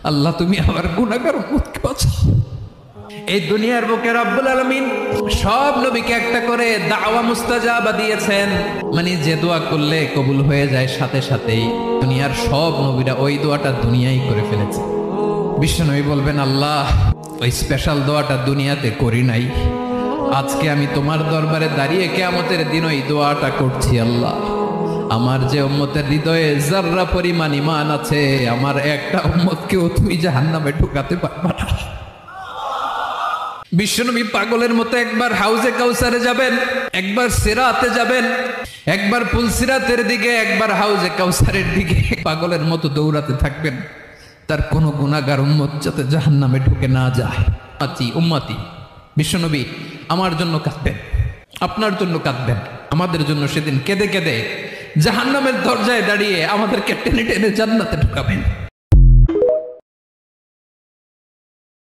আল্লাহ তুমি আমার গুনাহগার উম্মতকে বাঁচাও। এই দুনিয়ার বুকে রব্বুল আলামিন সব নবীকে একটা করে দাওয়া মুস্তাজাবা দিয়েছেন, মানে যে দোয়া করলে কবুল হয়ে যায় সাথে সাথেই। দুনিয়ার সব নবীরা ওই দোয়াটা দুনিয়ায় করে ফেলেছে। বিশ্বনবী বলবেন, আল্লাহ ওই স্পেশাল দোয়াটা দুনিয়াতে করি নাই, আজকে আমি তোমার দরবারে দাঁড়িয়ে কিয়ামতের দিন ওই দোয়াটা করছি। আল্লাহ আমার যে উম্মতের হৃদয়ে যাররা পরিমাণ ঈমান আছে, আমার একটা উম্মতকেও তুমি জাহান্নামে ঢুকাতে পারবা না। বিশ্বনবী পাগলের মতো একবার হাউজে কাউসারে যাবেন, একবার সিরাতে যাবেন, একবার পুলসিরাতের দিকে, একবার হাউজে কাউসারের দিকে পাগলের মতো দৌড়াতে থাকবেন, তার কোনো গুনাহগার উম্মত যাতে জাহান্নামে ঢুকে না যায়। উম্মতি বিশ্বনবী আমার জন্য কাঁদবেন, আপনার জন্য কাঁদবেন, আমাদের জন্য সেদিন কেঁদে কেঁদে জাহান্নামের দরজায় দাঁড়িয়ে আমাদেরকে টেনে টেনে জান্নাতে ঢুকাবেন।